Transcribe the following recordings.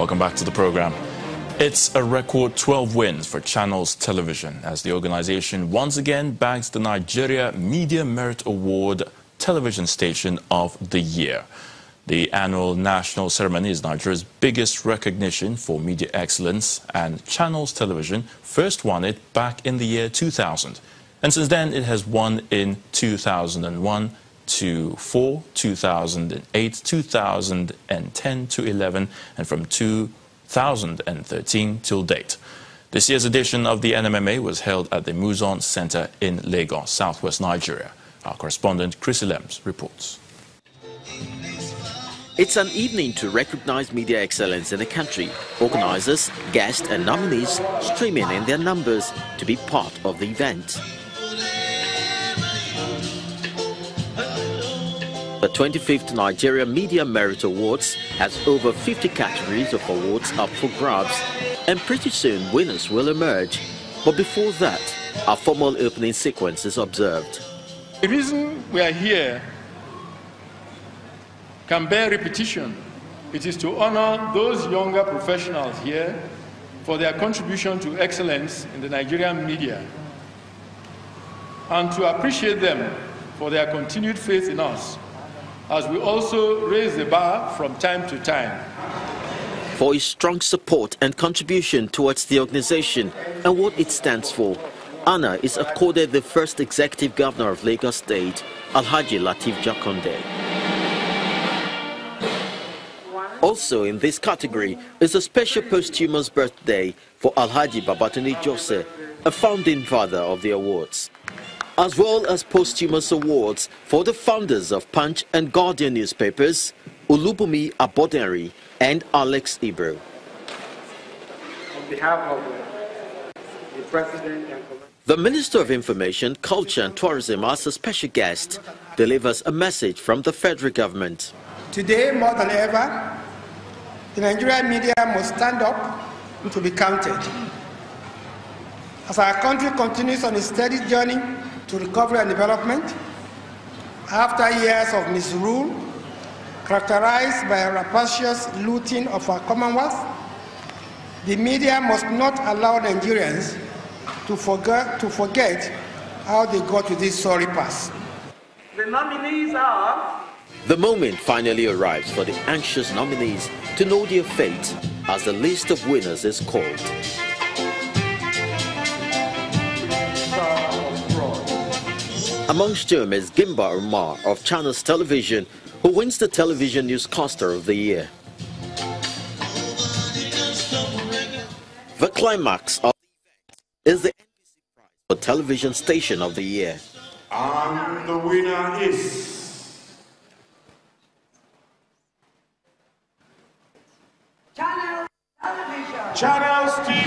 Welcome back to the program. It's a record 12 wins for Channels Television as the organization once again bags the Nigeria Media Merit Award Television Station of the Year. The annual national ceremony is Nigeria's biggest recognition for media excellence, and Channels Television first won it back in the year 2000. And since then, it has won in 2001, 2004, 2008, 2010 to 11, and from 2013 till date. This year's edition of the NMMA was held at the Muzon Center in Lagos, southwest Nigeria. Our correspondent Chris Ilems reports. It's an evening to recognize media excellence in the country. Organizers, guests and nominees streaming in their numbers to be part of the event. The 25th Nigeria Media Merit Awards has over 50 categories of awards up for grabs, and pretty soon winners will emerge. But before that, a formal opening sequence is observed. The reason we are here can bear repetition. It is to honor those younger professionals here for their contribution to excellence in the Nigerian media, and to appreciate them for their continued faith in us, as we also raise the bar from time to time. For his strong support and contribution towards the organization and what it stands for, honor is accorded the first executive governor of Lagos State, Alhaji Lateef Jakonde. Also in this category is a special posthumous birthday for Alhaji Babatunde Jose, a founding father of the awards, as well as posthumous awards for the founders of Punch and Guardian newspapers, Olubunmi Abodenri and Alex Ibro. On behalf of the President and the Minister of Information, Culture and Tourism, as a special guest, delivers a message from the federal government. Today, more than ever, the Nigerian media must stand up to be counted. As our country continues on a steady journey to recovery and development, after years of misrule, characterized by a rapacious looting of our commonwealth, the media must not allow Nigerians to forget how they got to this sorry pass. The nominees are... The moment finally arrives for the anxious nominees to know their fate as the list of winners is called. Amongst them is Gimba Umar of Channels Television, who wins the Television Newscaster of the Year. The climax of the event is the NBC Prize for Television Station of the Year. And the winner is... Channels Television. Channels TV.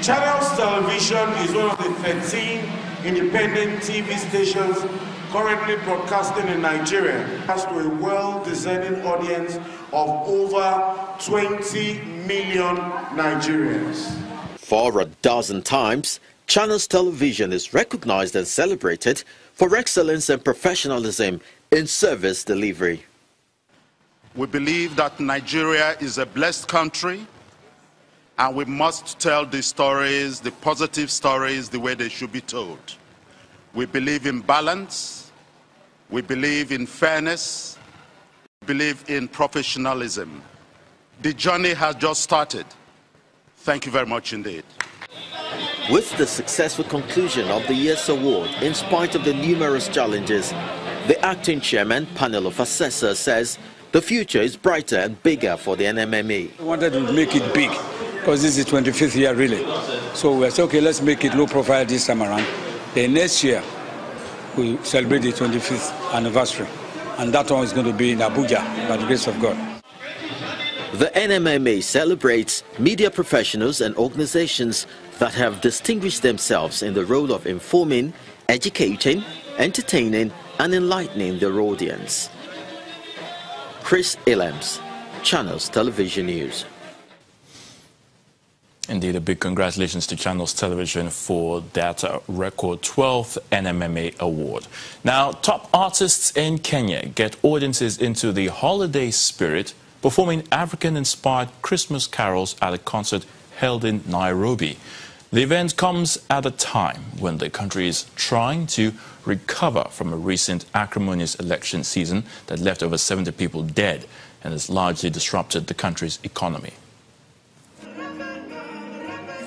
Channels Television is one of the 13 independent TV stations currently broadcasting in Nigeria. It has to a well-discerning audience of over 20 million Nigerians. For a dozen times, Channels Television is recognized and celebrated for excellence and professionalism in service delivery. We believe that Nigeria is a blessed country, and we must tell the stories, the positive stories, the way they should be told. We believe in balance, we believe in fairness, we believe in professionalism. The journey has just started. Thank you very much indeed. With the successful conclusion of the year's award, in spite of the numerous challenges, the acting chairman, panel of assessors, says the future is brighter and bigger for the NMMA. We wanted to make it big because this is the 25th year really. So we said, okay, let's make it low profile this time around. Then next year, we celebrate the 25th anniversary. And that one is going to be in Abuja, by the grace of God. The NMMA celebrates media professionals and organizations that have distinguished themselves in the role of informing, educating, entertaining, and enlightening their audience. Chris Ilems, Channels Television News. Indeed, a big congratulations to Channels Television for that record 12th NMMA award. Now, top artists in Kenya get audiences into the holiday spirit, performing African-inspired Christmas carols at a concert held in Nairobi. The event comes at a time when the country is trying to recover from a recent acrimonious election season that left over 70 people dead and has largely disrupted the country's economy.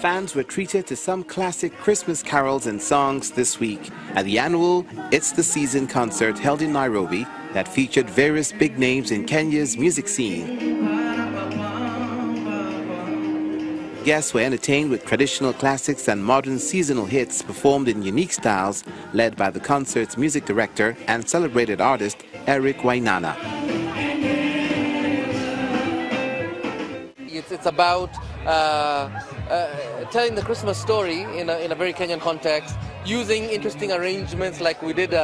Fans were treated to some classic Christmas carols and songs this week at the annual It's the Season concert held in Nairobi that featured various big names in Kenya's music scene. Guests were entertained with traditional classics and modern seasonal hits performed in unique styles, led by the concert's music director and celebrated artist Eric Wainana. It's about telling the Christmas story in a very Kenyan context, using interesting arrangements like we did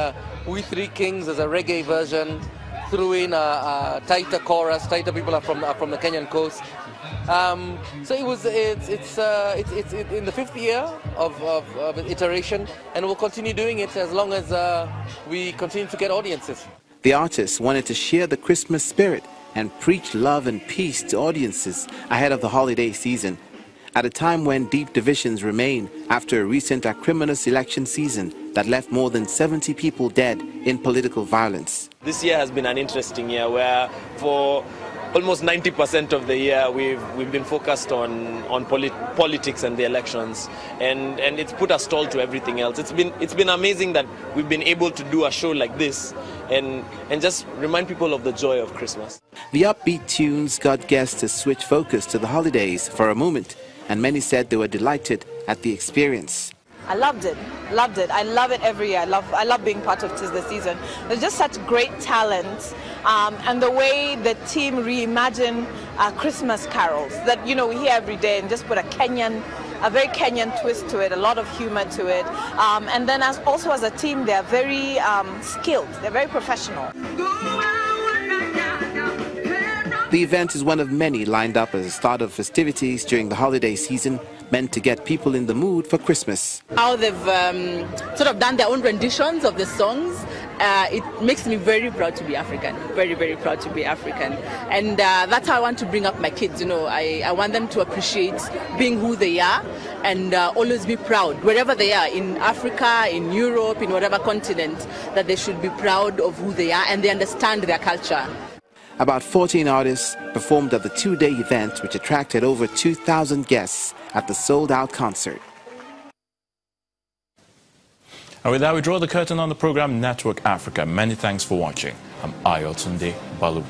We Three Kings as a reggae version, threw in a tighter chorus. Tighter people are from the Kenyan coast. So it's in the 5th year of iteration, and we'll continue doing it as long as we continue to get audiences. The artists wanted to share the Christmas spirit and preach love and peace to audiences ahead of the holiday season, at a time when deep divisions remain after a recent acrimonious election season that left more than 70 people dead in political violence. This year has been an interesting year where for almost 90% of the year we've been focused on politics and the elections, and it's put a stall to everything else. It's been amazing that we've been able to do a show like this and just remind people of the joy of Christmas. The upbeat tunes got guests to switch focus to the holidays for a moment, and many said they were delighted at the experience. I loved it. I love it every year. I love being part of 'Tis the Season. There's just such great talent, and the way the team reimagine Christmas carols that we hear every day, and just put a very Kenyan twist to it, a lot of humor to it, and then also as a team, they are very skilled. They're very professional. The event is one of many lined up as a start of festivities during the holiday season, meant to get people in the mood for Christmas. How they've sort of done their own renditions of the songs, it makes me very proud to be African, very, very proud to be African. And that's how I want to bring up my kids. I want them to appreciate being who they are and always be proud, wherever they are, in Africa, in Europe, in whatever continent, that they should be proud of who they are and they understand their culture. About 14 artists performed at the 2-day event, which attracted over 2,000 guests at the sold-out concert. And with that, we draw the curtain on the program Network Africa. Many thanks for watching. I'm Ayotunde Balogun.